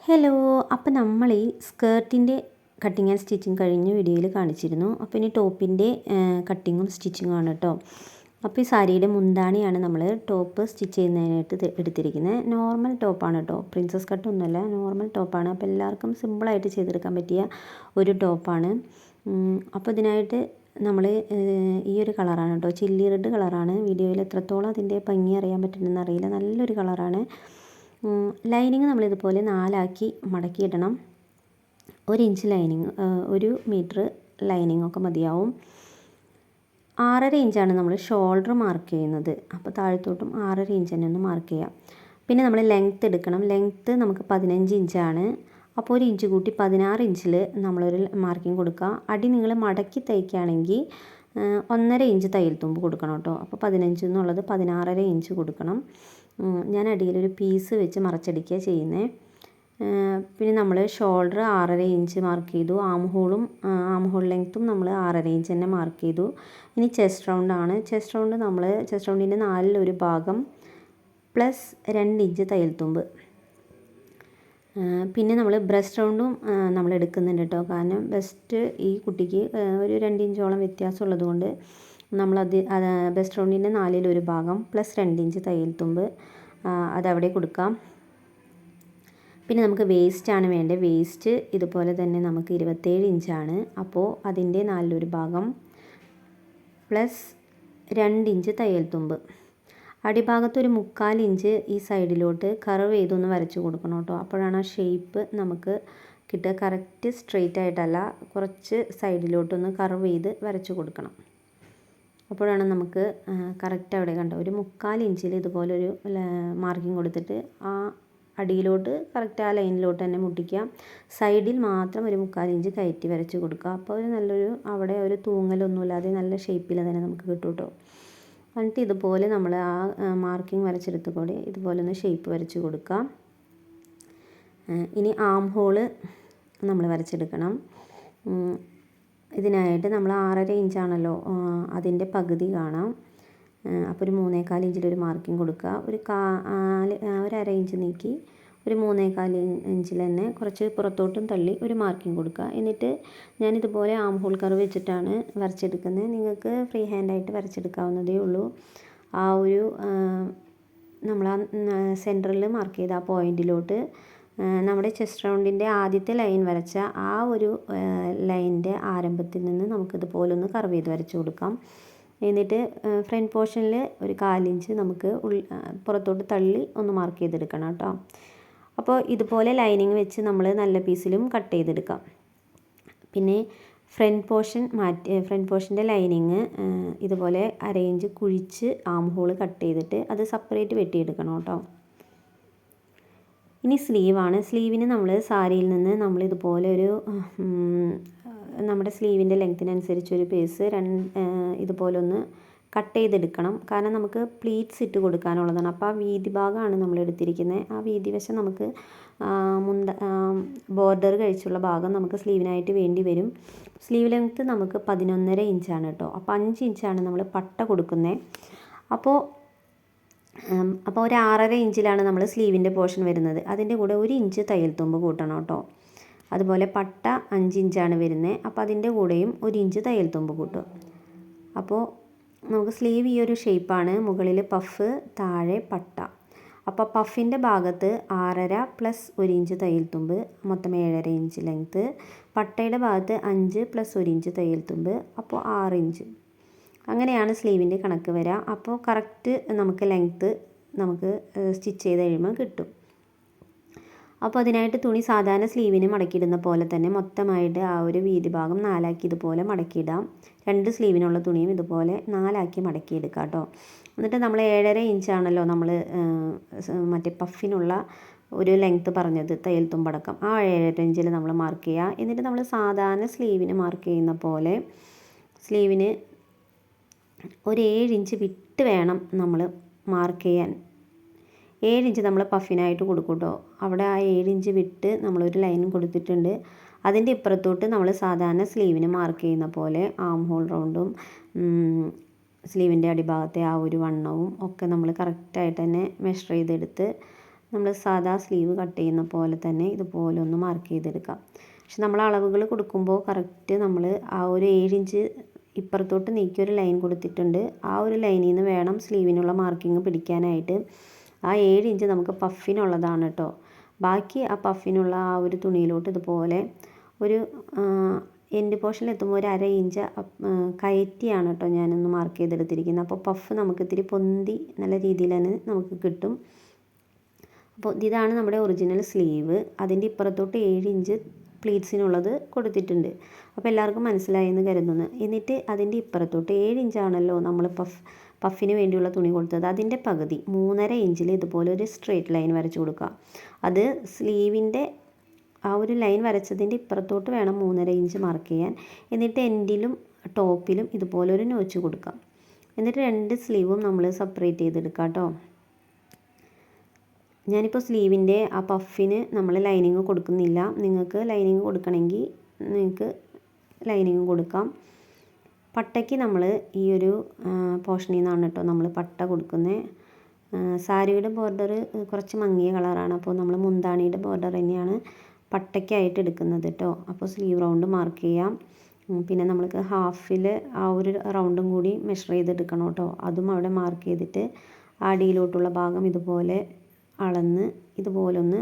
Hello. അപ്പോൾ നമ്മൾ ഈ സ്കേർട്ടിൻ്റെ കട്ടിങ് ആൻഡ് സ്റ്റിച്ചിങ് കഴിഞ്ഞ വീഡിയോയിൽ കാണിച്ചിരുന്നു. അപ്പോൾ ഇനി ടോപ്പിൻ്റെ കട്ടിങ്ങും സ്റ്റിച്ചിങ്ങും ആണ് കേട്ടോ. അപ്പോൾ ഈ സാരിയുടെ മുന്താണിയാണ് നമ്മൾ ടോപ്പ് സ്റ്റിച്ച് ചെയ്യുന്നതിനായിട്ട് എടുത്തിരിക്കുന്നത്. നോർമൽ ടോപ്പാണ് കേട്ടോ, പ്രിൻസസ് കട്ടൊന്നുമല്ല, നോർമൽ ടോപ്പാണ്. അപ്പോൾ എല്ലാവർക്കും സിമ്പിളായിട്ട് ചെയ്തെടുക്കാൻ പറ്റിയ ഒരു ടോപ്പാണ്. അപ്പോൾ ഇതിനായിട്ട് നമ്മൾ ഈ ഒരു കളറാണ് കേട്ടോ, ചില്ലി റെഡ് കളറാണ്. വീഡിയോയിൽ എത്രത്തോളം അതിൻ്റെ ഭംഗി അറിയാൻ പറ്റുന്നതെന്ന് അറിയില്ല, നല്ലൊരു കളറാണ്. ലൈനിങ് നമ്മളിതുപോലെ 4 ആക്കി മടക്കിയിടണം. 1 ഇഞ്ച് ലൈനിങ്, 1 മീറ്റർ ലൈനിങ് ഒക്കെ മതിയാവും. 6.5 ഇഞ്ചാണ് നമ്മൾ ഷോൾഡർ മാർക്ക് ചെയ്യുന്നത്. അപ്പോൾ താഴത്തോട്ടും 6.5 ഇഞ്ച് തന്നെ ഒന്ന് മാർക്ക് ചെയ്യാം. പിന്നെ നമ്മൾ ലെങ്ത്ത് എടുക്കണം. ലെങ്ത്ത് നമുക്ക് 15 ഇഞ്ചാണ്. അപ്പോൾ 1 ഇഞ്ച് കൂട്ടി 16 ഇഞ്ചിൽ നമ്മളൊരു മാർക്കിങ് കൊടുക്കുക. അടി നിങ്ങൾ മടക്കി തയ്ക്കുകയാണെങ്കിൽ 1.5 ഇഞ്ച് തയ്യൽ തുമ്പ് കൊടുക്കണം കേട്ടോ. അപ്പോൾ 15 എന്നുള്ളത് 16.5 ഇഞ്ച് കൊടുക്കണം. ഞാൻ അടിയിലൊരു പീസ് വെച്ച് മറച്ചടിക്കുക ചെയ്യുന്നത്. പിന്നെ നമ്മൾ ഷോൾഡർ 6.5 ഇഞ്ച് മാർക്ക് ചെയ്തു. ആം ഹോൾ ലെങ്ത്തും നമ്മൾ 6.5 ഇഞ്ച് തന്നെ മാർക്ക് ചെയ്തു. ഇനി ചെസ്റ്റ് റൗണ്ടാണ്. ചെസ്റ്റ് റൗണ്ടിൻ്റെ 4 ഭാഗം പ്ലസ് 2 ഇഞ്ച് തയ്യൽ തുമ്പ്. പിന്നെ നമ്മൾ ബ്രസ്റ്റ് റൗണ്ടും നമ്മൾ എടുക്കുന്നുണ്ട് കേട്ടോ. കാരണം ബ്രസ്റ്റ് ഈ കുട്ടിക്ക് ഒരു 2 ഇഞ്ചോളം വ്യത്യാസമുള്ളത് കൊണ്ട് നമ്മളത് ബ്രസ്റ്റ് റൗണ്ടിൻ്റെ 4 ഭാഗം പ്ലസ് 2 ഇഞ്ച് തയ്യൽ തുമ്പ് അതവിടെ കൊടുക്കാം. പിന്നെ നമുക്ക് വേസ്റ്റാണ് വേണ്ടത്. വേസ്റ്റ് ഇതുപോലെ തന്നെ നമുക്ക് 27 ഇഞ്ചാണ്. അപ്പോൾ അതിൻ്റെ 4 ഭാഗം പ്ലസ് 2 ഇഞ്ച് തയ്യൽ തുമ്പ്. അടിഭാഗത്ത് ഒരു 3/4 ഇഞ്ച് ഈ സൈഡിലോട്ട് കർവ് ചെയ്തൊന്ന് വരച്ച് കൊടുക്കണം കേട്ടോ. അപ്പോഴാണ് ആ ഷേപ്പ് നമുക്ക് കിട്ടുക. കറക്റ്റ് സ്ട്രെയിറ്റ് ആയിട്ടല്ല, കുറച്ച് സൈഡിലോട്ടൊന്ന് കർവ് ചെയ്ത് വരച്ച് കൊടുക്കണം. അപ്പോഴാണ് നമുക്ക് കറക്റ്റ് അവിടെ കണ്ടോ ഒരു 3/4 ഇഞ്ചിൽ ഇതുപോലൊരു മാർക്കിങ് കൊടുത്തിട്ട് ആ അടിയിലോട്ട് കറക്റ്റ് ആ ലൈനിലോട്ട് തന്നെ മുട്ടിക്കുക. സൈഡിൽ മാത്രം ഒരു 3/4 ഇഞ്ച് കയറ്റി വരച്ച് കൊടുക്കുക. അപ്പോൾ ഒരു നല്ലൊരു അവിടെ ഒരു തൂങ്ങലൊന്നുമില്ലാതെ നല്ല ഷേപ്പിൽ തന്നെ നമുക്ക് കിട്ടും കേട്ടോ. എന്നിട്ട് ഇതുപോലെ നമ്മൾ ആ മാർക്കിങ് വരച്ചെടുത്ത് കൂടി ഇതുപോലെ ഒന്ന് ഷേപ്പ് വരച്ച് കൊടുക്കാം. ഇനി ആം ഹോള് നമ്മൾ വരച്ചെടുക്കണം. ഇതിനായിട്ട് നമ്മൾ 6.5 ഇഞ്ചാണല്ലോ, അതിൻ്റെ പകുതി കാണാം. അപ്പോൾ ഒരു 3/4 ഇഞ്ചിലൊരു മാർക്കിങ് കൊടുക്കുക. ഒരു 1/2 ഇഞ്ച് നീക്കി ഒരു 3/4 ഇഞ്ചിൽ തന്നെ കുറച്ച് പുറത്തോട്ടും തള്ളി ഒരു മാർക്കിങ് കൊടുക്കുക. എന്നിട്ട് ഞാനിതുപോലെ ആം ഹോൾ കർവ് വെച്ചിട്ടാണ് വരച്ചെടുക്കുന്നത്. നിങ്ങൾക്ക് ഫ്രീ ഹാൻഡായിട്ട് വരച്ചെടുക്കാവുന്നതേ ഉള്ളൂ. ആ ഒരു നമ്മൾ ആ സെൻറ്ററിൽ മാർക്ക് ചെയ്ത ആ പോയിൻറ്റിലോട്ട് നമ്മുടെ ചെസ്റ്റ് റൗണ്ടിൻ്റെ ആദ്യത്തെ ലൈൻ വരച്ച ആ ഒരു ലൈനിൻ്റെ ആരംഭത്തിൽ നിന്ന് നമുക്കിതുപോലെ ഒന്ന് കർവ് ചെയ്ത് വരച്ച് കൊടുക്കാം. എന്നിട്ട് ഫ്രണ്ട് പോർഷനിൽ ഒരു 1/4 ഇഞ്ച് നമുക്ക് പുറത്തോട്ട് തള്ളി ഒന്ന് മാർക്ക് ചെയ്തെടുക്കണം കേട്ടോ. അപ്പോൾ ഇതുപോലെ ലൈനിങ് വെച്ച് നമ്മൾ നല്ല പീസിലും കട്ട് ചെയ്തെടുക്കാം. പിന്നെ ഫ്രണ്ട് പോർഷൻ്റെ ലൈനിങ് ഇതുപോലെ 1/2 ഇഞ്ച് കുഴിച്ച് ആം ഹോൾ കട്ട് ചെയ്തിട്ട് അത് സെപ്പറേറ്റ് വെട്ടിയെടുക്കണം കേട്ടോ. ഇനി സ്ലീവാണ്. സ്ലീവിന് നമ്മൾ സാരിയിൽ നിന്ന് നമ്മൾ ഇതുപോലെ ഒരു നമ്മുടെ സ്ലീവിൻ്റെ ലെങ്ത്തിനനുസരിച്ചൊരു പീസ് ഇതുപോലെ ഒന്ന് കട്ട് ചെയ്തെടുക്കണം. കാരണം നമുക്ക് പ്ലീറ്റ്സ് ഇട്ട് കൊടുക്കാനുള്ളതാണ്. അപ്പോൾ ആ വീതി ഭാഗമാണ് നമ്മൾ എടുത്തിരിക്കുന്നത്. ആ വീതി വശം നമുക്ക് ബോർഡർ കഴിച്ചുള്ള ഭാഗം നമുക്ക് സ്ലീവിനായിട്ട് വേണ്ടി വരും. സ്ലീവ് ലെങ്ത്ത് നമുക്ക് 11.5 ഇഞ്ചാണ് കേട്ടോ. അപ്പോൾ 5 ഇഞ്ചാണ് നമ്മൾ പട്ട കൊടുക്കുന്നത്. അപ്പോൾ ഒരു 6.5 ഇഞ്ചിലാണ് നമ്മൾ സ്ലീവിൻ്റെ പോർഷൻ വരുന്നത്. അതിൻ്റെ കൂടെ 1 ഇഞ്ച് തയ്യൽ തുമ്പ് കൂട്ടണം കേട്ടോ. അതുപോലെ പട്ട 5 ഇഞ്ചാണ് വരുന്നത്. അപ്പോൾ അതിൻ്റെ കൂടെയും 1 ഇഞ്ച് തയ്യൽ തുമ്പ് കൂട്ടും. അപ്പോൾ നമുക്ക് സ്ലീവ് ഈ ഒരു ഷേപ്പാണ്. മുകളിൽ പഫ്, താഴെ പട്ട. അപ്പോൾ പഫിൻ്റെ ഭാഗത്ത് 6.5 പ്ലസ് 1 ഇഞ്ച് തയ്യൽ തുമ്പ്, മൊത്തം 7.5 ഇഞ്ച് ലെങ്ത്ത്. പട്ടയുടെ ഭാഗത്ത് 5 പ്ലസ് 1 ഇഞ്ച് തയ്യൽ തുമ്പ്, അപ്പോൾ 6 ഇഞ്ച്. അങ്ങനെയാണ് സ്ലീവിൻ്റെ കണക്ക് വരിക. അപ്പോൾ കറക്റ്റ് നമുക്ക് ലെങ്ത്ത് നമുക്ക് സ്റ്റിച്ച് ചെയ്ത് കഴിയുമ്പോൾ കിട്ടും. അപ്പോൾ അതിനായിട്ട് തുണി സാധാരണ സ്ലീവിന് മടക്കിയിടുന്ന പോലെ തന്നെ മൊത്തമായിട്ട് ആ ഒരു വീതി ഭാഗം 4 ആക്കി ഇതുപോലെ മടക്കിയിടാം. 2 സ്ലീവിനുള്ള തുണിയും ഇതുപോലെ 4 ആക്കി മടക്കിയെടുക്കാം കേട്ടോ. എന്നിട്ട് നമ്മൾ 7.5 ഇഞ്ചാണല്ലോ നമ്മൾ മറ്റേ പഫിനുള്ള ഒരു ലെങ്ത്ത് പറഞ്ഞത്, തയ്യൽ തുമ്പടക്കം. ആ 7.5 ഇഞ്ചിൽ നമ്മൾ മാർക്ക് ചെയ്യുക. എന്നിട്ട് നമ്മൾ സാധാരണ സ്ലീവിന് മാർക്ക് ചെയ്യുന്ന പോലെ സ്ലീവിന് ഒരു 7 ഇഞ്ച് വിട്ട് വേണം നമ്മൾ മാർക്ക് ചെയ്യാൻ. 7 ഇഞ്ച് നമ്മൾ പഫിനായിട്ട് കൊടുക്കും കേട്ടോ. അവിടെ ആ 7 ഇഞ്ച് വിട്ട് നമ്മളൊരു ലൈനും കൊടുത്തിട്ടുണ്ട്. അതിൻ്റെ ഇപ്പുറത്തോട്ട് നമ്മൾ സാധാരണ സ്ലീവിന് മാർക്ക് ചെയ്യുന്ന പോലെ ആം ഹോൾ റൗണ്ടും സ്ലീവിൻ്റെ അടിഭാഗത്തെ ആ ഒരു വണ്ണവും ഒക്കെ നമ്മൾ കറക്റ്റായിട്ട് തന്നെ മെഷർ ചെയ്തെടുത്ത് നമ്മൾ സാധാ സ്ലീവ് കട്ട് ചെയ്യുന്ന പോലെ തന്നെ ഇതുപോലെ ഒന്ന് മാർക്ക് ചെയ്തെടുക്കാം. പക്ഷെ നമ്മൾ അളവുകൾ കൊടുക്കുമ്പോൾ കറക്റ്റ് നമ്മൾ ആ ഒരു 7 ഇഞ്ച് ഇപ്പുറത്തോട്ട് നീക്കി ഒരു ലൈൻ കൊടുത്തിട്ടുണ്ട്. ആ ഒരു ലൈനിൽ നിന്ന് വേണം സ്ലീവിനുള്ള മാർക്കിങ് പിടിക്കാനായിട്ട്. ആ 7 ഇഞ്ച് നമുക്ക് പഫിനുള്ളതാണ് കേട്ടോ. ബാക്കി ആ പഫിനുള്ള ആ ഒരു തുണിയിലോട്ട് ഇതുപോലെ ഒരു എൻഡ് പോർഷനിൽ എത്തുമ്പോൾ ഒരു 1/2 ഇഞ്ച് കയറ്റിയാണ് കേട്ടോ ഞാനൊന്ന് മാർക്ക് ചെയ്തെടുത്തിരിക്കുന്നത്. അപ്പോൾ പഫ് നമുക്ക് ഇത്തിരി പൊന്തി നല്ല രീതിയിൽ തന്നെ നമുക്ക് കിട്ടും. അപ്പോൾ ഇതാണ് നമ്മുടെ ഒറിജിനൽ സ്ലീവ്. അതിൻ്റെ ഇപ്പുറത്തോട്ട് 7 ഇഞ്ച് പ്ലീറ്റ്സിനുള്ളത് കൊടുത്തിട്ടുണ്ട്. അപ്പോൾ എല്ലാവർക്കും മനസ്സിലായെന്ന് കരുതുന്നു. എന്നിട്ട് അതിൻ്റെ ഇപ്പുറത്തോട്ട് 7 ഇഞ്ചാണല്ലോ നമ്മൾ പഫിന് വേണ്ടിയുള്ള തുണി കൊടുത്തത്. അതിൻ്റെ പകുതി 3.5 ഇഞ്ചിൽ ഇതുപോലെ ഒരു സ്ട്രെയിറ്റ് ലൈൻ വരച്ചു കൊടുക്കുക. അത് സ്ലീവിൻ്റെ ആ ഒരു ലൈൻ വരച്ചതിൻ്റെ ഇപ്പുറത്തോട്ട് വേണം 3.5 ഇഞ്ച് മാർക്ക് ചെയ്യാൻ. എന്നിട്ട് എൻഡിലും ടോപ്പിലും ഇതുപോലെ ഒരു നോച്ച് കൊടുക്കാം. എന്നിട്ട് 2 സ്ലീവും നമ്മൾ സെപ്പറേറ്റ് ചെയ്തെടുക്കാം കേട്ടോ. ഞാനിപ്പോൾ സ്ലീവിൻ്റെ ആ പഫിന് നമ്മൾ ലൈനിങ് കൊടുക്കുന്നില്ല. നിങ്ങൾക്ക് ലൈനിങ് കൊടുക്കണമെങ്കിൽ നിങ്ങൾക്ക് ലൈനിങ് കൊടുക്കാം. പട്ടയ്ക്ക് നമ്മൾ ഈ ഒരു പോർഷനിൽ നിന്നാണ് കേട്ടോ നമ്മൾ പട്ട കൊടുക്കുന്നത്. സാരിയുടെ ബോർഡർ കുറച്ച് മങ്ങിയ കളറാണ്. അപ്പോൾ നമ്മൾ മുന്താണിയുടെ ബോർഡർ തന്നെയാണ് പട്ടയ്ക്കായിട്ട് എടുക്കുന്നത് കേട്ടോ. അപ്പോൾ സ്ലീവ് റൗണ്ട് മാർക്ക് ചെയ്യാം. പിന്നെ നമ്മൾക്ക് ഹാഫിൽ ആ ഒരു റൗണ്ടും കൂടി മെഷർ ചെയ്തെടുക്കണം കേട്ടോ. അതും അവിടെ മാർക്ക് ചെയ്തിട്ട് അടിയിലോട്ടുള്ള ഭാഗം ഇതുപോലെ അളന്ന് ഇതുപോലൊന്ന്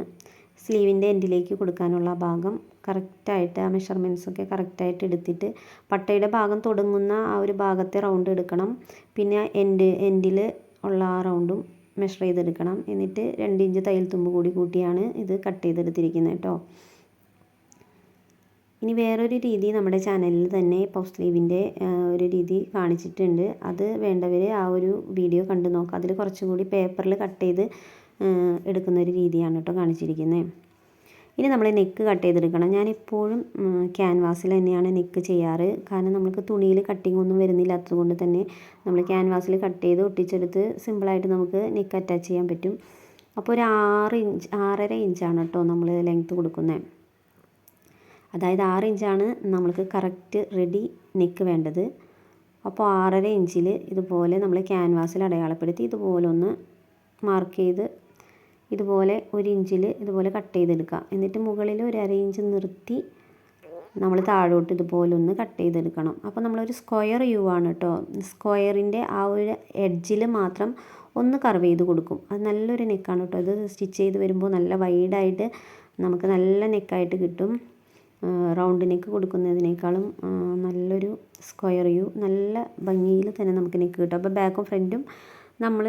സ്ലീവിൻ്റെ എൻഡിലേക്ക് കൊടുക്കാനുള്ള ഭാഗം കറക്റ്റായിട്ട് ആ മെഷർമെൻറ്റ്സൊക്കെ കറക്റ്റായിട്ട് എടുത്തിട്ട് പട്ടയുടെ ഭാഗം തുടങ്ങുന്ന ആ ഒരു ഭാഗത്തെ റൗണ്ട് എടുക്കണം. പിന്നെ എൻഡിൽ ഉള്ള ആ റൗണ്ടും മെഷർ ചെയ്തെടുക്കണം. എന്നിട്ട് 2 ഇഞ്ച് തയ്യൽ തുമ്പ് കൂടി കൂട്ടിയാണ് ഇത് കട്ട് ചെയ്തെടുത്തിരിക്കുന്നത് കേട്ടോ. ഇനി വേറൊരു രീതി നമ്മുടെ ചാനലിൽ തന്നെ പഫ് സ്ലീവിൻ്റെ ഒരു രീതി കാണിച്ചിട്ടുണ്ട്. അത് വേണ്ടവർ ആ ഒരു വീഡിയോ കണ്ടു നോക്കുക. അതിൽ കുറച്ചുകൂടി പേപ്പറിൽ കട്ട് ചെയ്ത് എടുക്കുന്ന ഒരു രീതിയാണ് കേട്ടോ കാണിച്ചിരിക്കുന്നത്. ഇനി നമ്മൾ നെക്ക് കട്ട് ചെയ്തെടുക്കണം. ഞാനിപ്പോഴും ക്യാൻവാസിൽ തന്നെയാണ് നെക്ക് ചെയ്യാറ്. കാരണം നമുക്ക് തുണിയിൽ കട്ടിങ് ഒന്നും വരുന്നില്ലാത്തത് കൊണ്ട് തന്നെ നമ്മൾ ക്യാൻവാസിൽ കട്ട് ചെയ്ത് ഒട്ടിച്ചെടുത്ത് സിമ്പിളായിട്ട് നമുക്ക് നെക്ക് അറ്റാച്ച് ചെയ്യാൻ പറ്റും. അപ്പോൾ ഒരു 6.5 ഇഞ്ചാണ് കേട്ടോ നമ്മൾ ലെങ്ത്ത് കൊടുക്കുന്നത്. അതായത് 6 ഇഞ്ചാണ് നമ്മൾക്ക് കറക്റ്റ് റെഡി നെക്ക് വേണ്ടത്. അപ്പോൾ 6.5 ഇഞ്ചിൽ ഇതുപോലെ നമ്മൾ ക്യാൻവാസിൽ അടയാളപ്പെടുത്തി ഇതുപോലെ ഒന്ന് മാർക്ക് ചെയ്ത് ഇതുപോലെ 1 ഇഞ്ചിൽ ഇതുപോലെ കട്ട് ചെയ്തെടുക്കുക. എന്നിട്ട് മുകളിൽ ഒരു 1/2 ഇഞ്ച് നിർത്തി നമ്മൾ താഴോട്ട് ഇതുപോലെ ഒന്ന് കട്ട് ചെയ്തെടുക്കണം. അപ്പോൾ നമ്മളൊരു സ്ക്വയർ യു ആണ് കേട്ടോ. സ്ക്വയറിൻ്റെ ആ ഒരു എഡ്ജിൽ മാത്രം ഒന്ന് കർവ് ചെയ്ത് കൊടുക്കും. അത് നല്ലൊരു നെക്കാണ് കേട്ടോ. ഇത് സ്റ്റിച്ച് ചെയ്ത് വരുമ്പോൾ നല്ല വൈഡായിട്ട് നമുക്ക് നല്ല നെക്കായിട്ട് കിട്ടും. റൗണ്ട് നെക്ക് കൊടുക്കുന്നതിനേക്കാളും നല്ലൊരു സ്ക്വയർ യു നല്ല ഭംഗിയിൽ തന്നെ നമുക്ക് നെക്ക് കിട്ടും. അപ്പോൾ ബാക്കും ഫ്രണ്ടും നമ്മൾ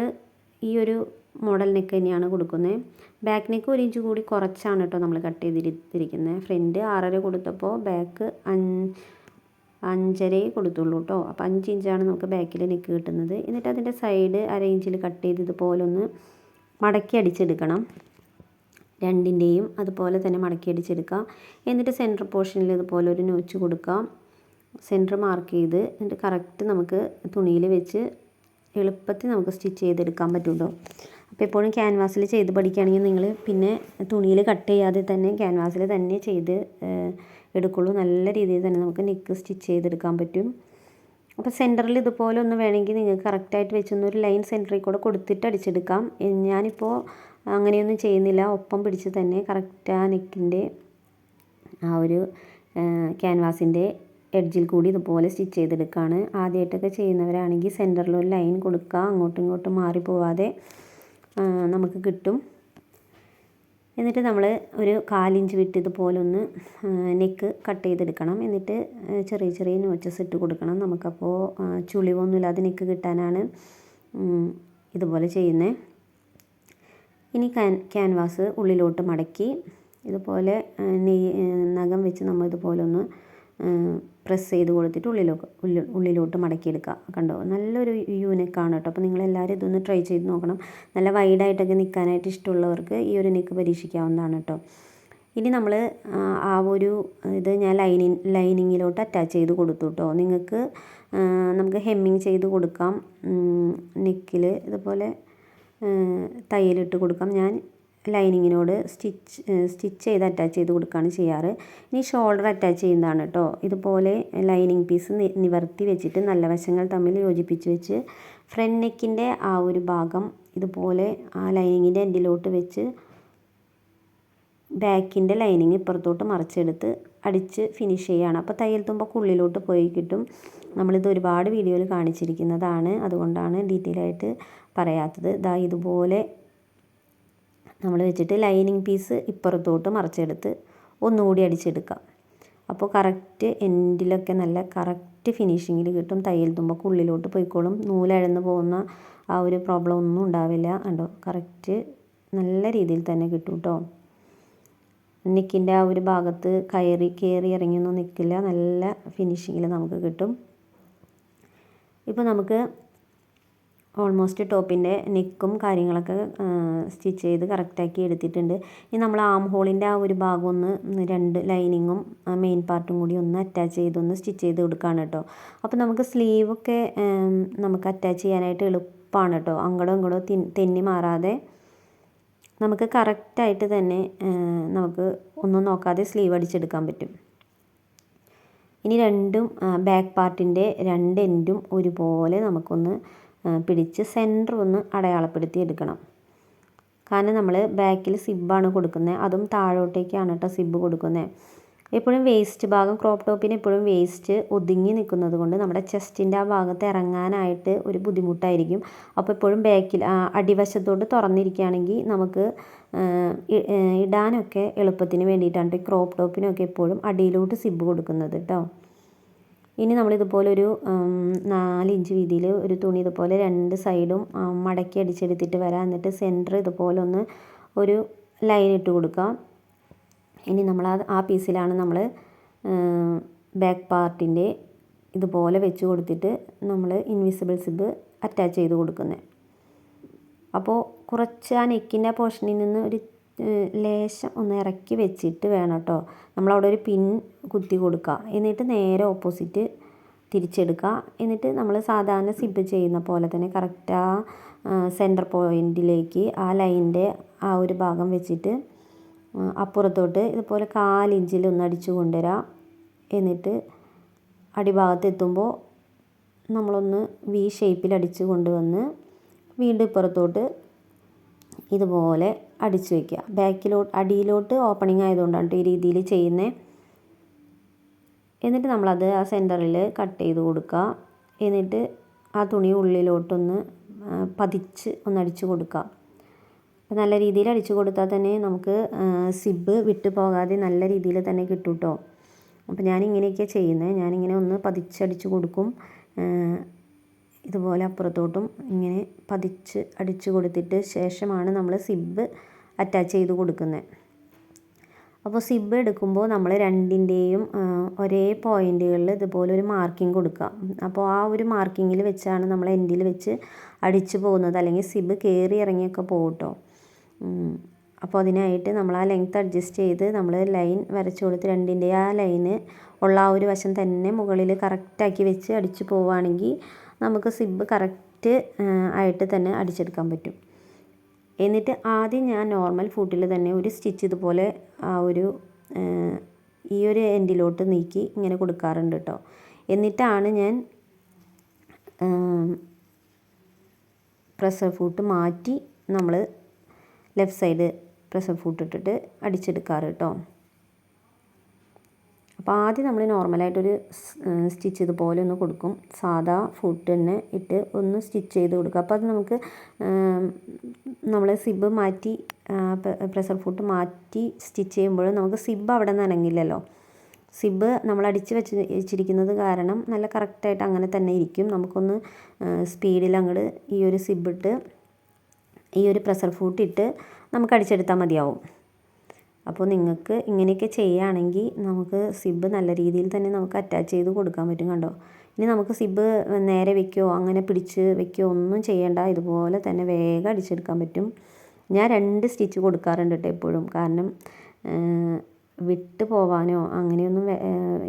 ഈ ഒരു മോഡൽ നെക്ക് തന്നെയാണ് കൊടുക്കുന്നത്. ബാക്ക് നെക്ക് 1 ഇഞ്ച് കൂടി കുറച്ചാണ് കേട്ടോ നമ്മൾ കട്ട് ചെയ്തിരിക്കുന്നത്. ഫ്രണ്ട് 6.5 കൊടുത്തപ്പോൾ ബാക്ക് 5.5 കൊടുത്തുള്ളൂ കേട്ടോ. അപ്പോൾ 5 ഇഞ്ചാണ് നമുക്ക് ബാക്കിൽ നെക്ക് കിട്ടുന്നത്. എന്നിട്ട് അതിൻ്റെ സൈഡ് 1/2 ഇഞ്ചിൽ കട്ട് ചെയ്ത് ഇതുപോലെ ഒന്ന് മടക്കി അടിച്ചെടുക്കണം. രണ്ടിൻ്റെയും അതുപോലെ തന്നെ മടക്കി അടിച്ചെടുക്കാം. എന്നിട്ട് സെൻറ്റർ പോർഷനിൽ ഇതുപോലെ ഒരു നോച്ച് കൊടുക്കാം. സെൻറ്റർ മാർക്ക് ചെയ്ത് എന്നിട്ട് കറക്റ്റ് നമുക്ക് തുണിയിൽ വെച്ച് എളുപ്പത്തിൽ നമുക്ക് സ്റ്റിച്ച് ചെയ്തെടുക്കാൻ പറ്റുമല്ലോ. അപ്പോൾ എപ്പോഴും ക്യാൻവാസിൽ ചെയ്ത് പഠിക്കുകയാണെങ്കിൽ നിങ്ങൾ പിന്നെ തുണിയിൽ കട്ട് ചെയ്യാതെ തന്നെ ക്യാൻവാസിൽ തന്നെ ചെയ്ത് എടുക്കുള്ളൂ. നല്ല രീതിയിൽ തന്നെ നമുക്ക് നെക്ക് സ്റ്റിച്ച് ചെയ്തെടുക്കാൻ പറ്റും. അപ്പോൾ സെൻറ്ററിൽ ഇതുപോലെ ഒന്ന് വേണമെങ്കിൽ നിങ്ങൾക്ക് കറക്റ്റായിട്ട് വെച്ചൊന്നൊരു ലൈൻ സെൻറ്ററിൽ കൂടെ കൊടുത്തിട്ട് അടിച്ചെടുക്കാം. ഞാനിപ്പോൾ അങ്ങനെയൊന്നും ചെയ്യുന്നില്ല. ഒപ്പം പിടിച്ച് തന്നെ കറക്റ്റ് ആ നെക്കിൻ്റെ ആ ഒരു ക്യാൻവാസിൻ്റെ എഡ്ജിൽ കൂടി ഇതുപോലെ സ്റ്റിച്ച് ചെയ്തെടുക്കുകയാണ്. ആദ്യമായിട്ടൊക്കെ ചെയ്യുന്നവരാണെങ്കിൽ സെൻറ്ററിൽ ഒരു ലൈൻ കൊടുക്കുക. അങ്ങോട്ടും ഇങ്ങോട്ടും മാറിപ്പോവാതെ നമുക്ക് കിട്ടും. എന്നിട്ട് നമ്മൾ ഒരു 1/4 ഇഞ്ച് വിട്ട് ഇതുപോലെ ഒന്ന് നെക്ക് കട്ട് ചെയ്തെടുക്കണം. എന്നിട്ട് ചെറിയ ചെറിയ നോച്ചസ് ഇട്ട് കൊടുക്കണം. നമുക്കപ്പോൾ ചുളിവൊന്നുമില്ലാതെ നെക്ക് കിട്ടാനാണ് ഇതുപോലെ ചെയ്യുന്നത്. ഇനി ക്യാൻവാസ് ഉള്ളിലോട്ട് മടക്കി ഇതുപോലെ നഖം വെച്ച് നമ്മൾ ഇതുപോലെ ഒന്ന് പ്രസ് ചെയ്ത് കൊടുത്തിട്ട് ഉള്ളിലോട്ട് മടക്കിയെടുക്കുക. കണ്ടോ, നല്ലൊരു നെക്കാണ് കേട്ടോ. അപ്പോൾ നിങ്ങളെല്ലാവരും ഇതൊന്ന് ട്രൈ ചെയ്ത് നോക്കണം. നല്ല വൈഡായിട്ടൊക്കെ നിൽക്കാനായിട്ട് ഇഷ്ടമുള്ളവർക്ക് ഈ ഒരു നെക്ക് പരീക്ഷിക്കാവുന്നതാണ് കേട്ടോ. ഇനി നമ്മൾ ആ ഒരു ഇത് ഞാൻ ലൈനിങ്ങിലോട്ട് അറ്റാച്ച് ചെയ്ത് കൊടുത്തു കേട്ടോ. നമുക്ക് ഹെമ്മിങ് ചെയ്ത് കൊടുക്കാം. നെക്കിൽ ഇതുപോലെ തയ്യലിട്ട് കൊടുക്കാം. ഞാൻ ലൈനിങ്ങിനോട് സ്റ്റിച്ച് ചെയ്ത് അറ്റാച്ച് ചെയ്ത് കൊടുക്കുകയാണ് ചെയ്യാറ്. ഇനി ഷോൾഡർ അറ്റാച്ച് ചെയ്യുന്നതാണ് കേട്ടോ. ഇതുപോലെ ലൈനിങ് പീസ് നിവർത്തി വെച്ചിട്ട് നല്ല വശങ്ങൾ തമ്മിൽ യോജിപ്പിച്ച് വെച്ച് ഫ്രണ്ട് നെക്കിൻ്റെ ആ ഒരു ഭാഗം ഇതുപോലെ ആ ലൈനിങ്ങിൻ്റെ എൻഡിലോട്ട് വെച്ച് ബാക്കിൻ്റെ ലൈനിങ് ഇപ്പുറത്തോട്ട് മറിച്ചെടുത്ത് അടിച്ച് ഫിനിഷ് ചെയ്യുകയാണ്. അപ്പോൾ തയ്യൽ തുമ്പൊക്കെ ഉള്ളിലോട്ട് പോയി കിട്ടും. നമ്മളിത് ഒരുപാട് വീഡിയോയിൽ കാണിച്ചിരിക്കുന്നതാണ്, അതുകൊണ്ടാണ് ഡീറ്റെയിൽ ആയിട്ട് പറയാത്തത്. ദാ ഇതുപോലെ നമ്മൾ വെച്ചിട്ട് ലൈനിങ് പീസ് ഇപ്പുറത്തോട്ട് മറിച്ചെടുത്ത് ഒന്നുകൂടി അടിച്ചെടുക്കാം. അപ്പോൾ കറക്റ്റ് എൻഡിലൊക്കെ നല്ല കറക്റ്റ് ഫിനിഷിങ്ങിൽ കിട്ടും. തയ്യൽ തുമ്പൊക്കെ ഉള്ളിലോട്ട് പോയിക്കോളും. നൂലഴന്ന് പോകുന്ന ആ ഒരു പ്രോബ്ലം ഒന്നും ഉണ്ടാവില്ല. കണ്ടോ, കറക്റ്റ് നല്ല രീതിയിൽ തന്നെ കിട്ടും കേട്ടോ. നെക്കിൻ്റെ ആ ഒരു ഭാഗത്ത് കയറി ഇറങ്ങിയൊന്നും നിൽക്കില്ല. നല്ല ഫിനിഷിങ്ങിൽ നമുക്ക് കിട്ടും. ഇപ്പോൾ നമുക്ക് ഓൾമോസ്റ്റ് ടോപ്പിൻ്റെ നെക്കും കാര്യങ്ങളൊക്കെ സ്റ്റിച്ച് ചെയ്ത് കറക്റ്റാക്കി എടുത്തിട്ടുണ്ട്. ഇനി നമ്മൾ ആം ഹോളിൻ്റെ ആ ഒരു ഭാഗം ഒന്ന് 2 ലൈനിങ്ങും മെയിൻ പാർട്ടും കൂടി ഒന്ന് അറ്റാച്ച് ചെയ്തൊന്ന് സ്റ്റിച്ച് ചെയ്ത് കൊടുക്കുകയാണ് കേട്ടോ. അപ്പോൾ നമുക്ക് സ്ലീവൊക്കെ നമുക്ക് അറ്റാച്ച് ചെയ്യാനായിട്ട് എളുപ്പമാണ് കേട്ടോ. അങ്ങോട്ടോ ഇങ്ങോട്ടോ തെന്നി മാറാതെ നമുക്ക് കറക്റ്റായിട്ട് തന്നെ നമുക്ക് ഒന്നും നോക്കാതെ സ്ലീവ് അടിച്ചെടുക്കാൻ പറ്റും. ഇനി രണ്ടും ബാക്ക് പാർട്ടിൻ്റെ 2 എൻഡും ഒരുപോലെ നമുക്കൊന്ന് പിടിച്ച് സെൻറ്റർ ഒന്ന് അടയാളപ്പെടുത്തി എടുക്കണം. കാരണം നമ്മൾ ബാക്കിൽ സിബ്ബാണ് കൊടുക്കുന്നത്, അതും താഴോട്ടേക്കാണ് കേട്ടോ സിബ്ബ് കൊടുക്കുന്നത്. എപ്പോഴും വേസ്റ്റ് ഭാഗം, ക്രോപ്പ് ടോപ്പിന് എപ്പോഴും വേസ്റ്റ് ഒതുങ്ങി നിൽക്കുന്നത് കൊണ്ട് നമ്മുടെ ചെസ്റ്റിൻ്റെ ആ ഭാഗത്ത് ഇറങ്ങാനായിട്ട് ഒരു ബുദ്ധിമുട്ടായിരിക്കും. അപ്പോൾ എപ്പോഴും ബാക്കിൽ അടിവശത്തോട്ട് തുറന്നിരിക്കുകയാണെങ്കിൽ നമുക്ക് ഇടാനൊക്കെ എളുപ്പത്തിന് വേണ്ടിയിട്ടാണ് ഈ ക്രോപ്പ് ടോപ്പിനൊക്കെ എപ്പോഴും അടിയിലോട്ട് സിബ്ബ് കൊടുക്കുന്നത് കേട്ടോ. ഇനി നമ്മളിതുപോലൊരു 4 ഇഞ്ച് വീതിയിൽ ഒരു തുണി ഇതുപോലെ 2 സൈഡും മടക്കി അടിച്ചെടുത്തിട്ട് വരാം. എന്നിട്ട് സെൻറ്റർ ഇതുപോലെ ഒന്ന് ഒരു ലൈൻ ഇട്ട് കൊടുക്കാം. ഇനി നമ്മൾ ആ പീസിലാണ് നമ്മൾ ബാക്ക് പാർട്ടിൻ്റെ ഇതുപോലെ വെച്ച് കൊടുത്തിട്ട് നമ്മൾ ഇൻവിസിബിൾ സിബ് അറ്റാച്ച് ചെയ്ത് കൊടുക്കുന്നത്. അപ്പോൾ കുറച്ച് ആ നെക്കിൻ്റെ പോർഷനിൽ നിന്ന് ഒരു ലേശം ഒന്ന് ഇറക്കി വെച്ചിട്ട് വേണം കേട്ടോ നമ്മളവിടെ ഒരു പിൻ കുത്തി കൊടുക്കുക. എന്നിട്ട് നേരെ ഓപ്പോസിറ്റ് തിരിച്ചെടുക്കുക. എന്നിട്ട് നമ്മൾ സാധാരണ സിബ് ചെയ്യുന്ന പോലെ തന്നെ കറക്റ്റ് ആ സെൻറ്റർ പോയിൻറ്റിലേക്ക് ആ ലൈനിൻ്റെ ആ ഒരു ഭാഗം വെച്ചിട്ട് അപ്പുറത്തോട്ട് ഇതുപോലെ 1/4 ഇഞ്ചിൽ ഒന്ന് അടിച്ചു കൊണ്ടുവരാം. എന്നിട്ട് അടിഭാഗത്ത് എത്തുമ്പോൾ നമ്മളൊന്ന് വി ഷേപ്പിൽ അടിച്ച് കൊണ്ടുവന്ന് വീണ്ടും ഇപ്പുറത്തോട്ട് ഇതുപോലെ അടിച്ചു വയ്ക്കുക. അടിയിലോട്ട് ഓപ്പണിംഗ് ആയതുകൊണ്ടാണ് ഈ രീതിയിൽ ചെയ്യുന്നത്. എന്നിട്ട് നമ്മളത് ആ സെൻറ്ററിൽ കട്ട് ചെയ്ത് കൊടുക്കുക. എന്നിട്ട് ആ തുണി ഉള്ളിലോട്ടൊന്ന് പതിച്ച് ഒന്ന് അടിച്ചു കൊടുക്കുക. നല്ല രീതിയിൽ അടിച്ചു കൊടുത്താൽ തന്നെ നമുക്ക് സിബ് വിട്ടു പോകാതെ നല്ല രീതിയിൽ തന്നെ കിട്ടും കേട്ടോ. അപ്പോൾ ഞാനിങ്ങനെയൊക്കെ ചെയ്യുന്നത്. ഞാനിങ്ങനെ ഒന്ന് പതിച്ചടിച്ച് കൊടുക്കും. ഇതുപോലെ അപ്പുറത്തോട്ടും ഇങ്ങനെ പതിച്ച് അടിച്ചു കൊടുത്തിട്ട് ശേഷമാണ് നമ്മൾ സിബ് അറ്റാച്ച് ചെയ്ത് കൊടുക്കുന്നത്. അപ്പോൾ സിബ് എടുക്കുമ്പോൾ നമ്മൾ രണ്ടിൻ്റെയും ഒരേ പോയിൻറ്റുകളിൽ ഇതുപോലെ ഒരു മാർക്കിംഗ് കൊടുക്കുക. അപ്പോൾ ആ ഒരു മാർക്കിങ്ങിൽ വെച്ചാണ് നമ്മൾ എൻഡിൽ വെച്ച് അടിച്ചു പോകുന്നത്. അല്ലെങ്കിൽ സിബ് കയറി ഇറങ്ങിയൊക്കെ പോകും കേട്ടോ. അപ്പോൾ അതിനായിട്ട് നമ്മൾ ആ ലെങ്ത്ത് അഡ്ജസ്റ്റ് ചെയ്ത് നമ്മൾ ലൈൻ വരച്ചു കൊടുത്ത് രണ്ടിൻ്റെ ആ ലൈന് ഉള്ള ആ ഒരു വശം തന്നെ മുകളിൽ കറക്റ്റാക്കി വെച്ച് അടിച്ചു പോവുകയാണെങ്കിൽ നമുക്ക് സിബ് കറക്റ്റ് ആയിട്ട് തന്നെ അടിച്ചെടുക്കാൻ പറ്റും. എന്നിട്ട് ആദ്യം ഞാൻ നോർമൽ ഫൂട്ടിൽ തന്നെ ഒരു സ്റ്റിച്ച് ഇതുപോലെ ആ ഒരു ഈ ഒരു എൻഡിലോട്ട് നീക്കി ഇങ്ങനെ കൊടുക്കാറുണ്ട് കേട്ടോ. എന്നിട്ടാണ് ഞാൻ പ്രഷർ ഫൂട്ട് മാറ്റി നമ്മൾ ലെഫ്റ്റ് സൈഡ് പ്രഷർ ഫൂട്ട് ഇട്ടിട്ട് അടിച്ചെടുക്കാറ് കേട്ടോ. അപ്പോൾ ആദ്യം നമ്മൾ നോർമലായിട്ടൊരു സ്റ്റിച്ച് ഇതുപോലെ ഒന്ന് കൊടുക്കും. സാധാ ഫൂട്ട് തന്നെ ഇട്ട് ഒന്ന് സ്റ്റിച്ച് ചെയ്ത് കൊടുക്കുക. അപ്പോൾ അത് നമുക്ക് നമ്മൾ സിബ് മാറ്റി പ്രഷർ ഫൂട്ട് മാറ്റി സ്റ്റിച്ച് ചെയ്യുമ്പോൾ നമുക്ക് സിബ് അവിടെ നിന്ന് അനങ്ങില്ലല്ലോ. സിബ് നമ്മൾ അടിച്ച് വെച്ചിരിക്കുന്നത് കാരണം നല്ല കറക്റ്റായിട്ട് അങ്ങനെ തന്നെ ഇരിക്കും. നമുക്കൊന്ന് സ്പീഡിൽ അങ്ങോട്ട് ഈ ഒരു സിബിട്ട് ഈ ഒരു പ്രഷർ ഫൂട്ട് ഇട്ട് നമുക്ക് അടിച്ചെടുത്താൽ മതിയാവും. അപ്പോൾ നിങ്ങൾക്ക് ഇങ്ങനെയൊക്കെ ചെയ്യുകയാണെങ്കിൽ നമുക്ക് സിബ് നല്ല രീതിയിൽ തന്നെ നമുക്ക് അറ്റാച്ച് ചെയ്ത് കൊടുക്കാൻ പറ്റും. കണ്ടോ, ഇനി നമുക്ക് സിബ് നേരെ വെക്കുകയോ അങ്ങനെ പിടിച്ച് വെക്കുകയോ ഒന്നും ചെയ്യേണ്ട. ഇതുപോലെ തന്നെ വേഗം അടിച്ചെടുക്കാൻ പറ്റും. ഞാൻ 2 സ്റ്റിച്ച് കൊടുക്കാറുണ്ട് കേട്ടോ എപ്പോഴും. കാരണം വിട്ട് പോവാനോ അങ്ങനെയൊന്നും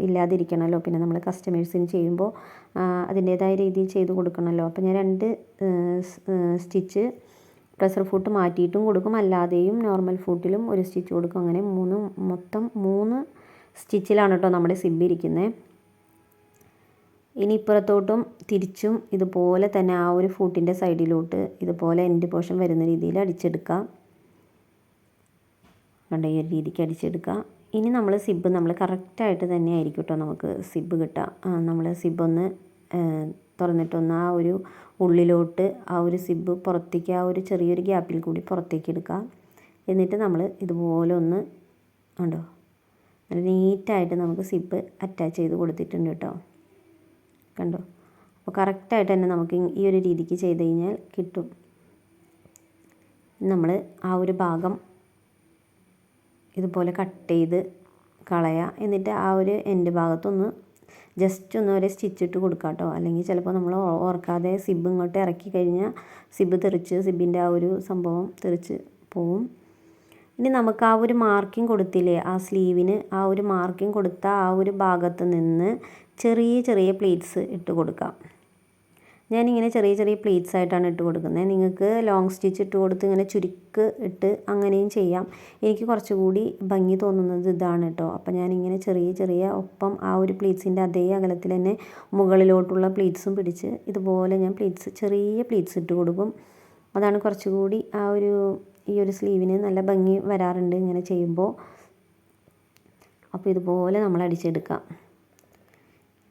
ഇല്ലാതിരിക്കണമല്ലോ. പിന്നെ നമ്മൾ കസ്റ്റമേഴ്സിന് ചെയ്യുമ്പോൾ അതിൻ്റേതായ രീതിയിൽ ചെയ്ത് കൊടുക്കണമല്ലോ. അപ്പോൾ ഞാൻ 2 സ്റ്റിച്ച് പ്രഷർ ഫൂട്ട് മാറ്റിയിട്ടും കൊടുക്കും, അല്ലാതെയും നോർമൽ ഫൂട്ടിലും ഒരു സ്റ്റിച്ച് കൊടുക്കും. അങ്ങനെ മൊത്തം 3 സ്റ്റിച്ചിലാണ് കേട്ടോ നമ്മുടെ സിബ് ഇരിക്കുന്നത്. ഇനി ഇപ്പുറത്തോട്ടും തിരിച്ചും ഇതുപോലെ തന്നെ ആ ഒരു ഫൂട്ടിൻ്റെ സൈഡിലോട്ട് ഇതുപോലെ എൻഡ് പോർഷൻ വരുന്ന രീതിയിൽ അടിച്ചെടുക്കാം. കണ്ട ഈ ഒരു രീതിക്ക് അടിച്ചെടുക്കുക. ഇനി നമ്മൾ സിബ്ബ് നമ്മൾ കറക്റ്റായിട്ട് തന്നെ ആയിരിക്കും കേട്ടോ നമുക്ക് സിബ്ബ് കിട്ടുക. നമ്മൾ സിബ്ബൊന്ന് തുറന്നിട്ടൊന്ന് ആ ഒരു ഉള്ളിലോട്ട് ആ ഒരു സിബ്ബ് പുറത്തേക്ക് ആ ഒരു ചെറിയൊരു ഗ്യാപ്പിൽ കൂടി പുറത്തേക്ക് എടുക്കുക. എന്നിട്ട് നമ്മൾ ഇതുപോലെ ഒന്ന് ഉണ്ടോ നല്ല നീറ്റായിട്ട് നമുക്ക് സിബ്ബ് അറ്റാച്ച് ചെയ്ത് കൊടുത്തിട്ടുണ്ട് കേട്ടോ. കണ്ടോ? അപ്പോൾ കറക്റ്റായിട്ട് തന്നെ നമുക്ക് ഈ ഒരു രീതിക്ക് ചെയ്ത് കഴിഞ്ഞാൽ കിട്ടും. നമ്മൾ ആ ഒരു ഭാഗം ഇതുപോലെ കട്ട് ചെയ്ത് കളയുക. എന്നിട്ട് ആ ഒരു എൻഡ് ഭാഗത്തൊന്ന് ജസ്റ്റ് ഒന്ന് ഒരു സ്റ്റിച്ചിട്ട് കൊടുക്കുക കേട്ടോ. അല്ലെങ്കിൽ ചിലപ്പോൾ നമ്മൾ ഓർക്കാതെ സിബ്ബ് ഇങ്ങോട്ട് ഇറക്കി കഴിഞ്ഞാൽ സിബ്ബ് തെറിച്ച് സിബ്ബിൻ്റെ ആ ഒരു സംഭവം തെറിച്ച് പോവും. ഇനി നമുക്ക് ആ ഒരു മാർക്കിംഗ് കൊടുത്തില്ലേ ആ സ്ലീവിന്, ആ ഒരു മാർക്കിംഗ് കൊടുത്ത ആ ഒരു ഭാഗത്ത് നിന്ന് ചെറിയ ചെറിയ പ്ലീറ്റ്സ് ഇട്ട് കൊടുക്കാം. ഞാനിങ്ങനെ ചെറിയ ചെറിയ പ്ലീറ്റ്സ് ആയിട്ടാണ് ഇട്ട് കൊടുക്കുന്നത്. നിങ്ങൾക്ക് ലോങ് സ്റ്റിച്ച് ഇട്ട് കൊടുത്ത് ഇങ്ങനെ ചുരുക്ക് ഇട്ട് അങ്ങനെയും ചെയ്യാം. എനിക്ക് കുറച്ചുകൂടി ഭംഗി തോന്നുന്നത് ഇതാണ് കേട്ടോ. അപ്പോൾ ഞാനിങ്ങനെ ചെറിയ ചെറിയ ഒപ്പം ആ ഒരു പ്ലീറ്റ്സിൻ്റെ അതേ അകലത്തിൽ തന്നെ മുകളിലോട്ടുള്ള പ്ലീറ്റ്സും പിടിച്ച് ഇതുപോലെ ഞാൻ ചെറിയ പ്ലീറ്റ്സ് ഇട്ട് കൊടുക്കും. അതാണ് കുറച്ചുകൂടി ആ ഒരു ഈ ഒരു സ്ലീവിന് നല്ല ഭംഗി വരാറുണ്ട് ഇങ്ങനെ ചെയ്യുമ്പോൾ. അപ്പോൾ ഇതുപോലെ നമ്മൾ അടിച്ചെടുക്കാം.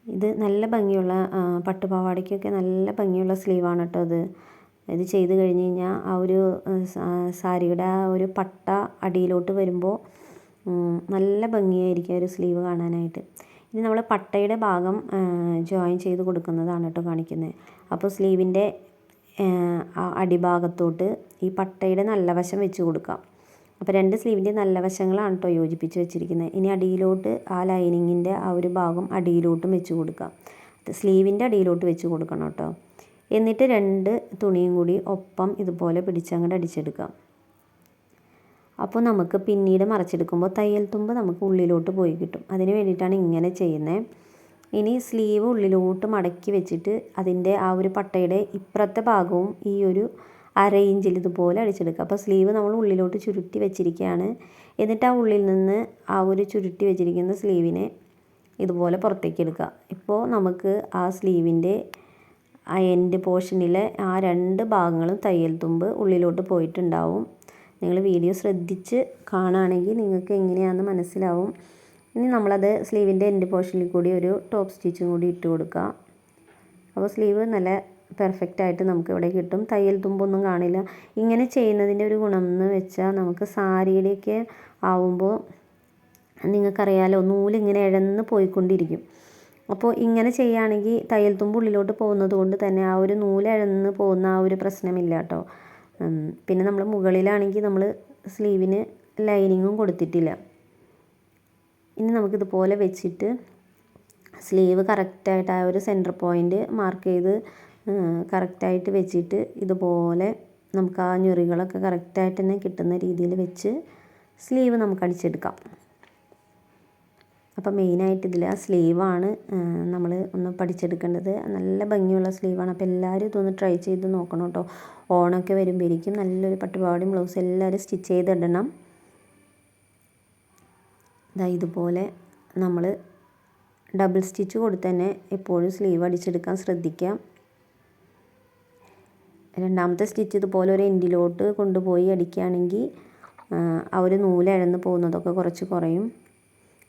ഇത് നല്ല ഭംഗിയുള്ള പട്ടുപാവാടയ്ക്കൊക്കെ നല്ല ഭംഗിയുള്ള സ്ലീവാണ് കേട്ടോ ഇത് ചെയ്ത് കഴിഞ്ഞ് കഴിഞ്ഞാൽ ആ ഒരു സാരിയുടെ ആ ഒരു പട്ട അടിയിലോട്ട് വരുമ്പോൾ നല്ല ഭംഗിയായിരിക്കും ഒരു സ്ലീവ് കാണാനായിട്ട്. ഇനി നമ്മൾ പട്ടയുടെ ഭാഗം ജോയിൻ ചെയ്ത് കൊടുക്കുന്നതാണ് കേട്ടോ കാണിക്കുന്നത്. അപ്പോൾ സ്ലീവിൻ്റെ അടിഭാഗത്തോട്ട് ഈ പട്ടയുടെ നല്ല വശം വെച്ച് കൊടുക്കാം. അപ്പോൾ രണ്ട് സ്ലീവിൻ്റെ നല്ല വശങ്ങളാണ് കേട്ടോ യോജിപ്പിച്ച് വെച്ചിരിക്കുന്നത്. ഇനി അടിയിലോട്ട് ആ ലൈനിങ്ങിൻ്റെ ആ ഒരു ഭാഗം അടിയിലോട്ടും വെച്ച് കൊടുക്കാം. സ്ലീവിൻ്റെ അടിയിലോട്ട് വെച്ച് കൊടുക്കണം കേട്ടോ. എന്നിട്ട് രണ്ട് തുണിയും കൂടി ഒപ്പം ഇതുപോലെ പിടിച്ചങ്ങോട്ട് അടിച്ചെടുക്കാം. അപ്പോൾ നമുക്ക് പിന്നീട് മറച്ചെടുക്കുമ്പോൾ തയ്യൽ തുമ്പ് നമുക്ക് ഉള്ളിലോട്ട് പോയി കിട്ടും. അതിന് വേണ്ടിയിട്ടാണ് ഇങ്ങനെ ചെയ്യുന്നത്. ഇനി സ്ലീവ് ഉള്ളിലോട്ട് മടക്കി വെച്ചിട്ട് അതിൻ്റെ ആ ഒരു പട്ടയുടെ ഇപ്പുറത്തെ ഭാഗവും ഈ ഒരു 1/2 ഇഞ്ചിൽ ഇതുപോലെ അടിച്ചെടുക്കുക. അപ്പോൾ സ്ലീവ് നമ്മൾ ഉള്ളിലോട്ട് ചുരുട്ടി വെച്ചിരിക്കുകയാണ്. എന്നിട്ട് ആ ഉള്ളിൽ നിന്ന് ആ ഒരു ചുരുട്ടി വെച്ചിരിക്കുന്ന സ്ലീവിനെ ഇതുപോലെ പുറത്തേക്ക് എടുക്കുക. ഇപ്പോൾ നമുക്ക് ആ സ്ലീവിൻ്റെ ആ എൻഡ് പോർഷനിലെ ആ 2 ഭാഗങ്ങളും തയ്യൽ തുമ്പ് ഉള്ളിലോട്ട് പോയിട്ടുണ്ടാവും. നിങ്ങൾ വീഡിയോ ശ്രദ്ധിച്ച് കാണുകയാണെങ്കിൽ നിങ്ങൾക്ക് എങ്ങനെയാണെന്ന് മനസ്സിലാവും. ഇനി നമ്മളത് സ്ലീവിൻ്റെ എൻഡ് പോർഷനിൽ കൂടി ഒരു ടോപ്പ് സ്റ്റിച്ചും കൂടി ഇട്ട് കൊടുക്കുക. അപ്പോൾ സ്ലീവ് നല്ല പെർഫെക്റ്റായിട്ട് നമുക്ക് ഇവിടെ കിട്ടും. തയ്യൽ തുമ്പൊന്നും കാണില്ല. ഇങ്ങനെ ചെയ്യുന്നതിൻ്റെ ഒരു ഗുണം എന്ന് വെച്ചാൽ നമുക്ക് സാരിയുടെയൊക്കെ ആവുമ്പോൾ നിങ്ങൾക്കറിയാലോ നൂലിങ്ങനെ ഇഴന്ന് പോയിക്കൊണ്ടിരിക്കും. അപ്പോൾ ഇങ്ങനെ ചെയ്യുകയാണെങ്കിൽ തയ്യൽ തുമ്പ് ഉള്ളിലോട്ട് പോകുന്നത് കൊണ്ട് തന്നെ ആ ഒരു നൂല് ഇഴന്ന് പോകുന്ന ആ ഒരു പ്രശ്നമില്ല കേട്ടോ. പിന്നെ നമ്മൾ മുകളിലാണെങ്കിൽ നമ്മൾ സ്ലീവിന് ലൈനിങ്ങും കൊടുത്തിട്ടില്ല. ഇനി നമുക്കിതുപോലെ വെച്ചിട്ട് സ്ലീവ് കറക്റ്റായിട്ട് ആ ഒരു സെൻറ്റർ പോയിൻ്റ് മാർക്ക് ചെയ്ത് കറക്റ്റായിട്ട് വെച്ചിട്ട് ഇതുപോലെ നമുക്ക് ആ ഞൊറികളൊക്കെ കറക്റ്റായിട്ട് തന്നെ കിട്ടുന്ന രീതിയിൽ വെച്ച് സ്ലീവ് നമുക്ക് അടിച്ചെടുക്കാം. അപ്പോൾ മെയിനായിട്ട് ഇതിൽ ആ സ്ലീവാണ് നമ്മൾ ഒന്ന് പഠിച്ചെടുക്കേണ്ടത്. നല്ല ഭംഗിയുള്ള സ്ലീവാണ്. അപ്പോൾ എല്ലാവരും ഇതൊന്ന് ട്രൈ ചെയ്ത് നോക്കണം കേട്ടോ. ഓണമൊക്കെ വരുമ്പോഴേക്കും നല്ലൊരു പട്ടുപാവാടയും ബ്ലൗസ് എല്ലാവരും സ്റ്റിച്ച് ചെയ്തിടണം. ഇതുപോലെ നമ്മൾ ഡബിൾ സ്റ്റിച്ച് കൊടുത്ത് തന്നെ എപ്പോഴും സ്ലീവ് അടിച്ചെടുക്കാൻ ശ്രദ്ധിക്കാം. രണ്ടാമത്തെ സ്റ്റിച്ച് ഇതുപോലെ ഒരു എൻഡിലോട്ട് കൊണ്ടുപോയി അടിക്കുകയാണെങ്കിൽ ആ ഒരു നൂല് ഇഴന്ന് പോകുന്നതൊക്കെ കുറച്ച് കുറയും.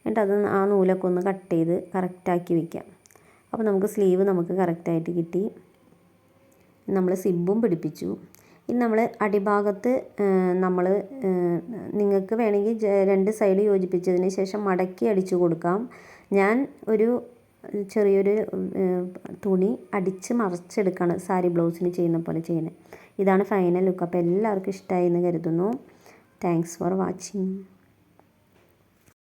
എന്നിട്ട് അത് ആ നൂലൊക്കെ ഒന്ന് കട്ട് ചെയ്ത് കറക്റ്റാക്കി വയ്ക്കാം. അപ്പോൾ നമുക്ക് സ്ലീവ് നമുക്ക് കറക്റ്റായിട്ട് കിട്ടി. നമ്മൾ സിബ്ബും പിടിപ്പിച്ചു. ഇനി നമ്മൾ അടിഭാഗത്ത് നമ്മൾ നിങ്ങൾക്ക് വേണമെങ്കിൽ 2 സൈഡ് യോജിപ്പിച്ചതിന് ശേഷം മടക്കി അടിച്ചു കൊടുക്കാം. ഞാൻ ഒരു ചെറിയൊരു തുണി അടിച്ച് മറിച്ചെടുക്കുകയാണ് സാരി ബ്ലൗസിന് ചെയ്യുന്ന പോലെ ചെയ്യുന്നത്. ഇതാണ് ഫൈനൽ ലുക്ക്. അപ്പോൾ എല്ലാവർക്കും ഇഷ്ടമായി എന്ന് കരുതുന്നു. Thanks for watching.